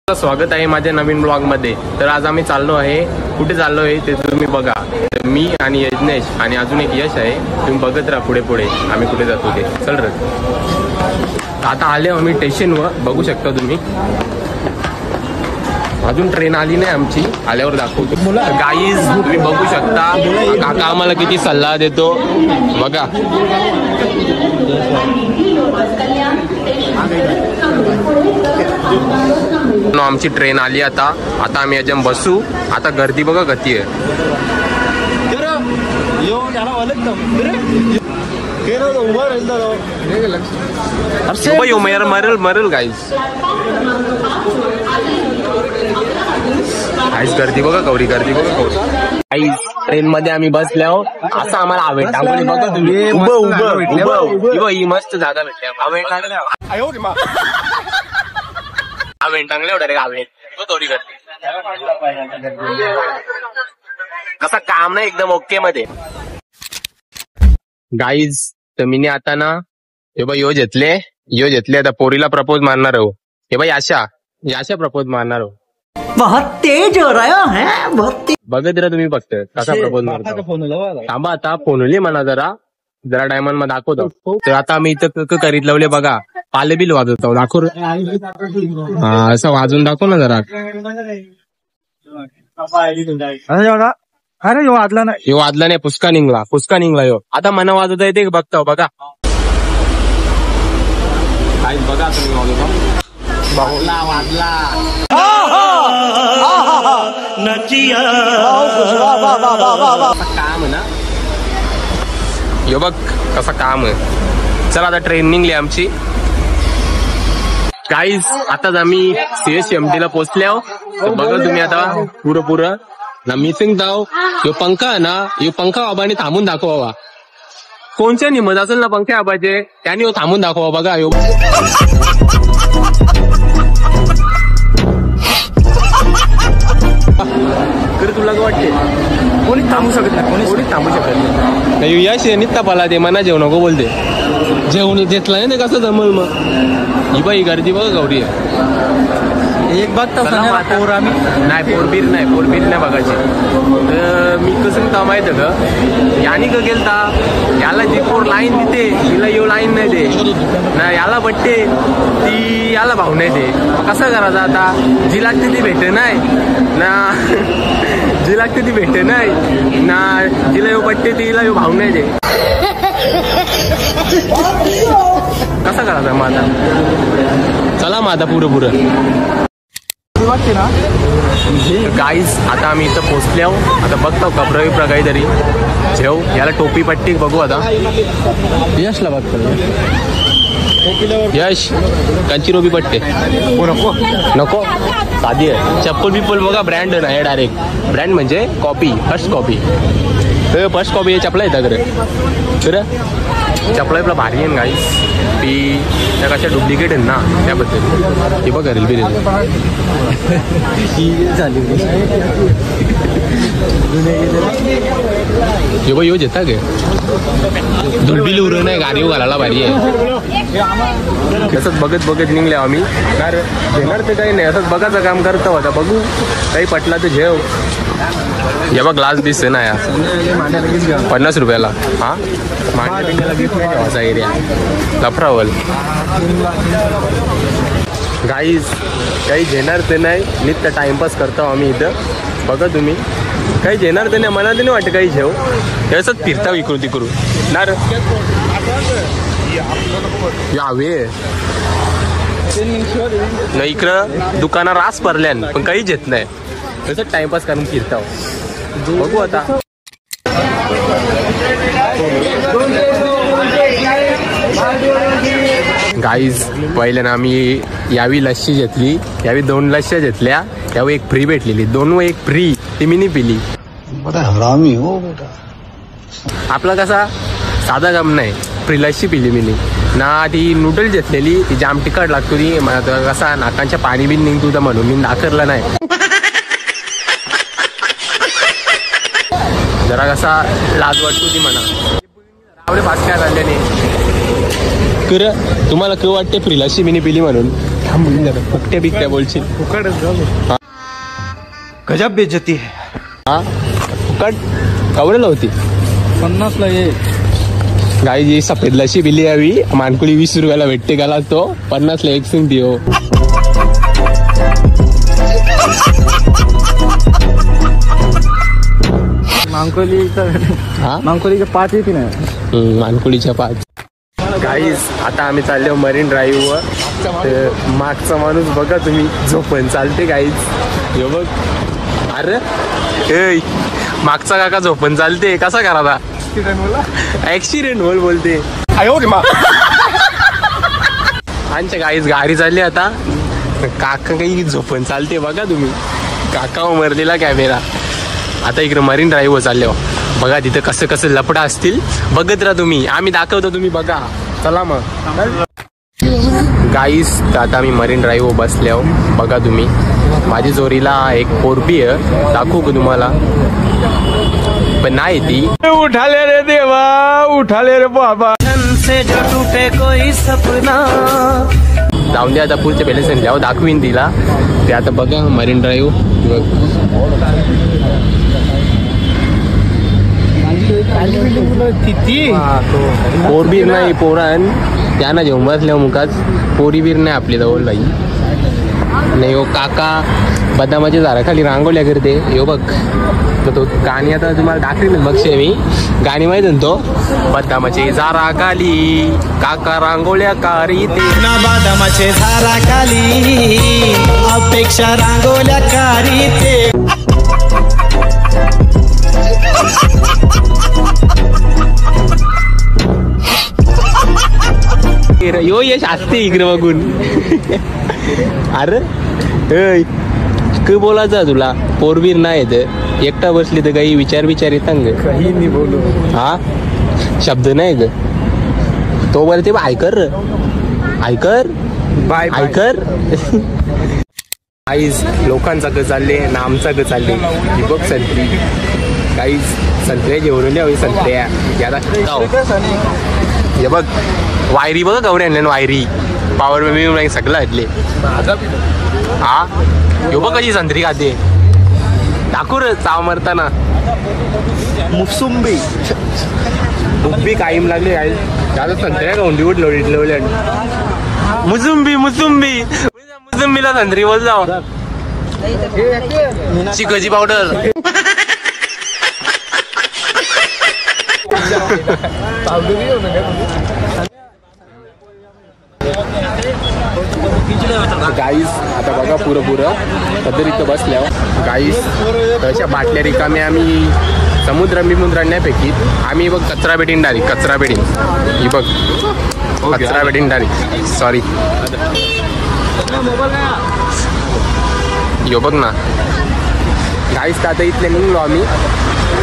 स्वागत आहे माझ्या नवीन ब्लॉग मध्ये। तर आज आम्ही चाललो आहे, कुठे चाललो आहे ते तुम्ही बघा। तर मी आणि यज्ञेश आणि अजून एक यश आहे, तुम्ही बघत राहा पुढे पुढे आम्ही कुठे जातो ते। चल रे, आता आले आम्ही स्टेशनवर, बघू शकता तुम्ही। अजून ट्रेन आली नाही आमची, आल्यावर दाखवतो। गाईज तुम्ही बघू शकता, काका आम्हाला किती सल्ला देतो बघा। आमची ट्रेन आली आता आम्ही याच्यात बसू। आता गर्दी बघा किती आहे। मरल गाईज, गर्दी बघा गौरी, गर्दी बघा। ट्रेन मध्ये आम्ही बसल्यावर असं आम्हाला हवे टांगली बघा तुम्ही। उभं ही मस्त जागा भेटल्या, हवे टांगले एवढं रे हवे थोडी गर्दी। कसं काम नाही एकदम ओके मध्ये। गाईज तर मी आता ना हे बाई यो घेतले आता पोरीला प्रपोज मारणार हो। हे बाई आशा प्रपोज मारणार हो। बहुत तेज हो रहा है, बहुत तेज। बघत राहा तुम्ही फक्त कसा प्रपोज मारतो। थांबा आता फोनली म्हणा जरा डायमंड मध्ये दाखवतो। तर आता आम्ही इथं करीत लावले बघा, पाले बिल वाजवतो दाखव। हा असं वाजून दाखव ना जरा। अरे यो वाजला नाही, पुस्का निघला यो। आता मना वाजवता येते बघतो बघा। काय बघा तुम्ही वाजला काम ना यो बघ कसा काम आहे। चला आता ट्रेन निघली आमची। गाईज आताच आम्ही CSMT ला पोहोचल्या। बघा तुम्ही आता पुरं ना मिसिंग दाव यो पंखा आहे ना, यो पंखा आबाने थांबून दाखवा। कोणच्या निमत असेल ना पंखे आबाचे त्याने यो थांबून दाखवा बघा। यो तर तुला काय वाटते कोणी थांबू शकत नाही। यश नित्ता पाला ते मना जेवण नको बोलते, जेवण घेतला नाही कसं जमल मग। ही बाई गर्दी बघा गौरी आहे। एक बघता नाही पोरबीर नाही बघायची। मी कसं माहित का यानी का गेलता, याला जी पोर लाईन देते तिला यो लाईन नाही दे ना, याला बट्टे ती याला भाव नाही दे। कसं करायचं आता, जी लागते ती भेटे नाही ना, जी लागते ती भेटे नाही ना, जिला यो बट्टे तिला यो भाव नाही दे। कसा करायचा मग आता, चला मग आता पुरं गाईज आता आम्ही इथं पोचल्या। आता बघतो कपडा काहीतरी जेव, याला टोपी पट्टी बघू आता। यशला बघतो, यश कंची टोपी पट्टे नको साधी आहे। चप्पल बिप्पल बघा ब्रँड नाही, डायरेक्ट ब्रँड म्हणजे कॉपी, फर्स्ट कॉपी चपला येतात खरं चपला आपला भारी आहे गाईज। ती त्या कशा डुप्लिकेट आहे ना त्याबद्दल ती बघ रेल्वे यो जेता गे धुलबिल उर नाही, गाडी घालायला भारी आहे। तसंच बघत निघले आम्ही। घेणार ते काही नाही, असंच बघायचं काम करतो होता। बघू काही पटला तर जेव। हे बघ ग्लास दिसते ना या 50 रुपयाला। हा मांडण्याला गिफ्ट नाही ठेवायचा एरिया लफरावल। गाईज काही घेणार ते नाही, नित्य टाइमपास करतो आम्ही इथं। बघा तुम्ही काही घेणार ते नाही, मला ते नाही वाटतं काही घेऊ, असंच फिरता इकडून तिकडून ना यावे नाही। इकडं दुकाना रास भरल्यान पण काही घेत नाही, तसंच टाइमपास करून फिरता। बघू आता गाईज पहिल्यानं आम्ही यावी लस्सी घेतली, यावी 2 लस्स्या घेतल्या, यावी एक फ्री भेटलेली, 2 एक फ्री, ती मी नाही पिली। हरामी हो बेटा। आपला कसा साधा काम नाही, फ्री लस्सी पिली मी ना। ती नूडल्स घेतलेली, ती जाम तिखट लागतो ती, कसा नाकांच्या पाणी बिन निघतो तर म्हणून मी नाकारला नाही। जरा कसा लाज वाटतो ती म्हणा। आवडे पास काय झाल्याने तुम्हाला काय वाटते फ्री लस्सी मी पिली म्हणून? थांबून जातं फुकट्या बिकट्या बोलशील गजब बेइज्जती है. हा फुकट कवडेला होती 50 ला ये. गाई जी सफेद लशी बिली हवी मानकुळी 20 रुपयाला भेटते गाला तो 50 ला एक सिंग दियो. मांकोलीच्या 5 येते ना. मानकुळीच्या 5. गाईज आता आम्ही चाललो मरीन ड्राईव्ह वर. मागचा माणूस बघा तुम्ही झोपण चालते गाईज. हे बघ अरे ए मागचा काका झोपण चालते कसा करायला ऍक्सिडेंट होल बोलते. आमच्या गाईज गाडी चालली आता काका काही झोपण चालते बघा तुम्ही. काका मरलेला कॅमेरा. आता इकडे मरीन ड्राईव्ह चालले बघा तिथं कसं कसं लपडा असतील बघत राहा तुम्ही. आम्ही दाखवतो तुम्ही बघा. चला मग गाईस आता आम्ही मरीन ड्राईव्ह बसले आहो बघा तुम्ही. माझी जोरीला एक पोरबी आहे दाखवू का तुम्हाला पण नाही ती. उठाले रे देवा उठाले रे बाबा से जो टूटे कोई सपना. जाऊन दे आता पुढच्या बेलेसन द्यावं दाखवीन तिला ते. आता बघा मरीन ड्राईव्ह पोरबीर नाही पोरान त्यांना जेवण बसल्या मुखाच पोरीबीर नाही आपली जवळ बाई नाही. हो काका बदामाच्या झाडाखाली रांगोळ्या करते. यो बघ तो गाणी आता तुम्हाला दाखवीन बघशे मी. गाणी माहिती ना तो बदामाचे झाडाखाली काका रांगोळ्या काढीते. बदामाचे झाडाखाली अपेक्षा रांगोळ्या काढीते. यो यश असते इकडे बघून. अरे काय बोलायचं तुला पोरबीर नाही येत एकटा बसली तर काही विचार येतात काही नाही बोलू. हा शब्द नाही ग तो बोलते ऐकर ऐकर बाय ऐकर. काहीच लोकांचा ग चालले ना आमचा ग चालले. बघ संत्री काहीच संत्र्या जेवढे हवी संत्र्या हे बघ वायरी बघ गवरे आणले वायरी पावर मी सगळं ऐकले. हा यो बघ कशी संत्री खाते दाखवू रे चाव मारताना. मुसुंबी मुंबी कायम लागले दादा संत्र्या गौंडी उठलो मुसुंबी मुसुंबी मुसुंबीला संत्री बोल जाऊ. चिकची पावडर गाईस आता बघा पुरं पदर इथं बसल्या गाईस तशा बाटल्या रिकाम्या आम्ही समुद्र नाही फेकीत. आम्ही बघ कचरा बेटीन डायरेक्ट कचरा बेटीन ही बघ कचरा बेटीन डायरेक्ट सॉरी यो बघ ना गाईस आता इथले निघलो आम्ही.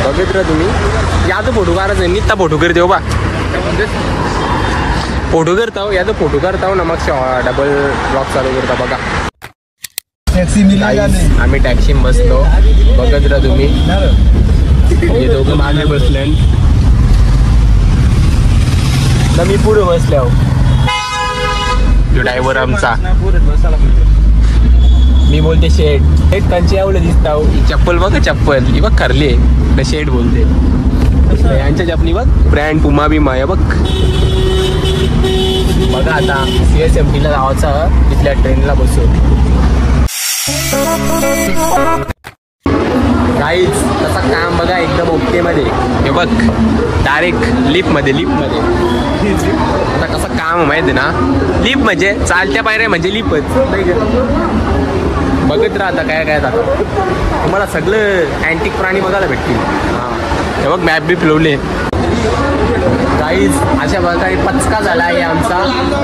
बघत राहा तुम्ही याचा फोटो काढायचा नित्ता फोटो करते हो बा फोटो करता याचा फोटो करता ना मग डबल ब्लॉक चालू करता बघा. आम्ही टॅक्सी बसलो बघत राहा तुम्ही. हे दोघं मागे बसले ना मी पुढे बसले आहो. ड्रायव्हर आमचा मी बोलते शेड हेड त्यांची एवढं दिसत आहो. ही चप्पल बघ चप्पल ही बघ खरली आहे शेड बोलते. यांच्या चपली बघ ब्रँड पुमा बिमा आहे बघ. बघा आता CSMT ला जायचं तिथल्या ट्रेनला बसू. काहीच तसं काम बघा एकदम ओके मध्ये हे बघ डायरेक्ट लिफ्ट मध्ये आता कसं काम माहिती ना. लिफ्ट म्हणजे चालत्या पायऱ्या म्हणजे लिफ्टच बघत राहता काय काय जातं तुम्हाला सगळं अँटिक प्राणी बघायला भेटतील. हे बघ मॅप बी फिरवले काहीच अशा प्रकारे पचका झाला आहे आमचा.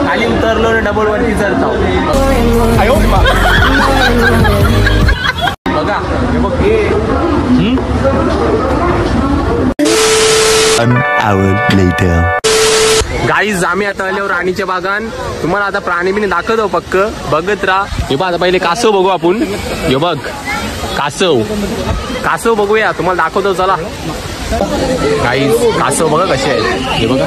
खाली उतरलो ना डबल वरती चढतो बघा हे बघ हे गाईज आम्ही आता आलो राणीच्या बागान. तुम्हाला आता प्राणी बिनी दाखवतो पक्क बघत राहा. हे बघ आता पहिले कासव बघू आपण. हे बघ कासव बघूया तुम्हाला दाखवतो चला. काही कासव बघा कसे आहेत हे बघा.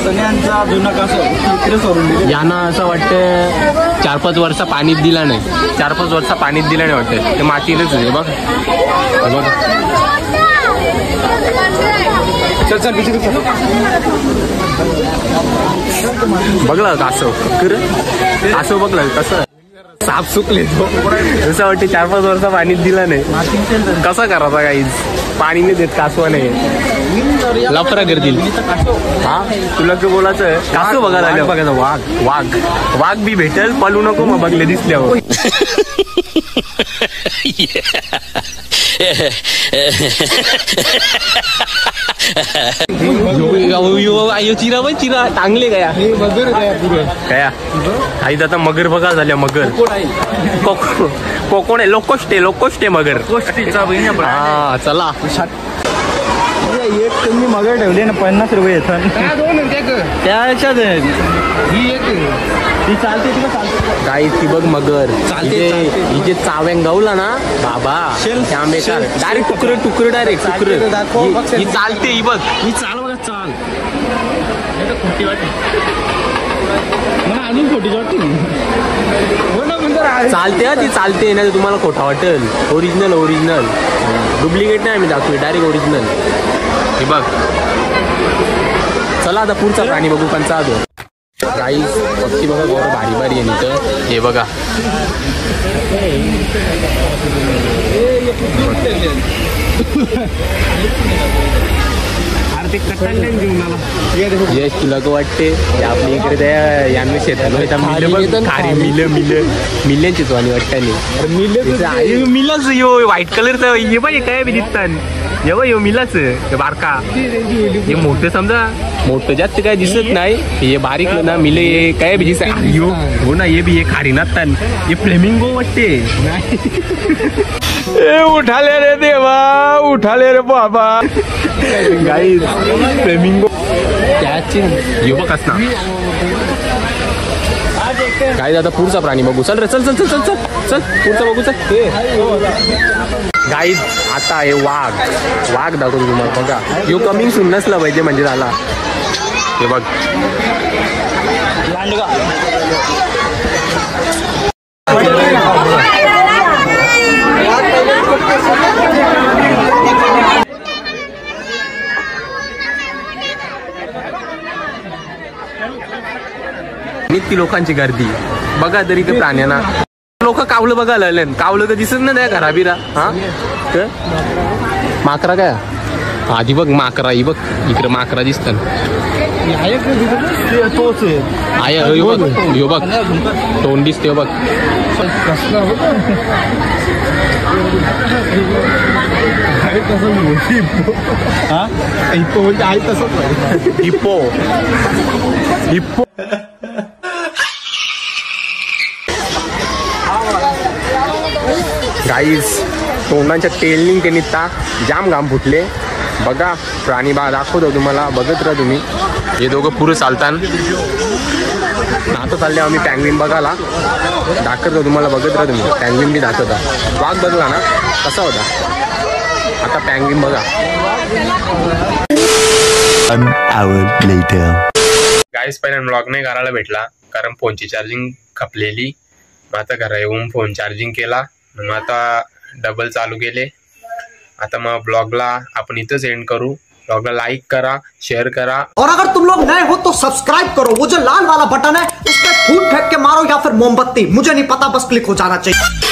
सगळ्यांचा जुना कासव इकडे सोडून दिले. यांना असं वाटतं 4-5 वर्ष पाणीच दिला नाही. 4-5 वर्ष पाणीच दिला नाही वाटतं. ते मातीतच आहे बघ. बघला कासव कासव बघला कसं साप सुकले तो. असं वाटते 4-5 वर्ष पाणीच दिला नाही. कसा करायचा काहीच पाणी नाही देत कासवा नाही. लफरा करतील. हा तुला काय बोलायचं कासव बघायला आलं बघायचं. वाघ वाघ वाघ बी भेटेल पळू नको मग बघले दिसल्यावर. चिरा पण चिरा टांगले गया गया आई आता मगर बघा झाल्या. मगर कोकोण आहे. लोकोष्टे मगर. हा चला. एक तुम्ही मगर ठेवले ना 50 रुपये येतात. त्याच्यात ती चालते तुला चालते. गाई ती बघ मगर हिचे चाव्यां गावला ना बाबा त्या बेकार डायरेक्ट तुकडं डायरेक्ट तुकडं. ही चालते ही बघ. ही चाल बघा चाल. खोटी वाटते मला अजून खोटी वाटते. चालते ती चालते ना तुम्हाला खोटा वाटेल. ओरिजिनल डुप्लिकेट नाही आम्ही दाखवू डायरेक्ट ओरिजिनल. हे बघ चला आता पुढचा प्राणी बघू. कंचा दो गाई पक्षी बघा गोर भारी भारी आहे इथं. हे बघा यश तुला का वाटते आपल्या इकडे त्या यांना शेतात खारी मिल्यांचीच वाणी वाटतं. मिलाच यो व्हाईट कलरचं ये बाई काय बी दिसतात. ये यो मिलाच बारका. हे मोठं समजा मोठं जास्त काय दिसत नाही. हे बारीक ना मिले काय बी दिसत. हो ना हे बी हे खारी नाचतात. हे फ्लेमिंगो वाटते. ए उठाले रे देवा उठाले रे बाबा. गाईस फ्लेमिंगो त्याची यो बघ ना. गाईस आता पुढचा प्राणी बघू. चल रे चल चल चल चल चल चल पुढचा बघू चल. गाईस आता आहे वाघ. वाघ दाखवतो तुम्हाला बघा. यो कमिंग सून नसला पाहिजे म्हणजे झाला. हे बघ इतकी लोकांची गर्दी बघा तरी ते प्राण्यांना. लोक कावलं बघायला आले. कावलं तर दिसत नाही त्या घराबिरा. हा माकरा काय आधी बघ माकरा. ही बघ इकडे माकरा दिसतात. आय यो बघ तोंड दिसते बघ. Hippo hippo. गाईस तोंडांच्या टेलनिंग ते निघता जाम घाम फुटले. बघा प्राणी बा दाखवतो तुम्हाला. बघत राहा तुम्ही. हे दोघं पुरं चालतात. आता चालले आम्ही पँग्विन बघायला. दाखवतो तुम्हाला. बघत राहा तुम्ही. पँग्विन बी दाखवता. वाघ बघला ना कसा होता. आता पँग्विन बघा. गाईस पहिल्या ब्लॉग नाही करायला भेटला कारण फोनची चार्जिंग खपलेली. मग आता घरा येऊन फोन चार्जिंग केला. मग आता डबल चालू केले. आता मग ब्लॉगला आपण इथंच एंड करू. ब्लॉगला लाईक करा, शेयर करा और अगर तुम लोग नए हो तो सब्सक्राइब करो. वो जो लाल वाला बटन है उस पर फूट फेंक के मारो या फिर मोमबत्ती. मुझे नहीं पता बस क्लिक हो जाना चाहिए.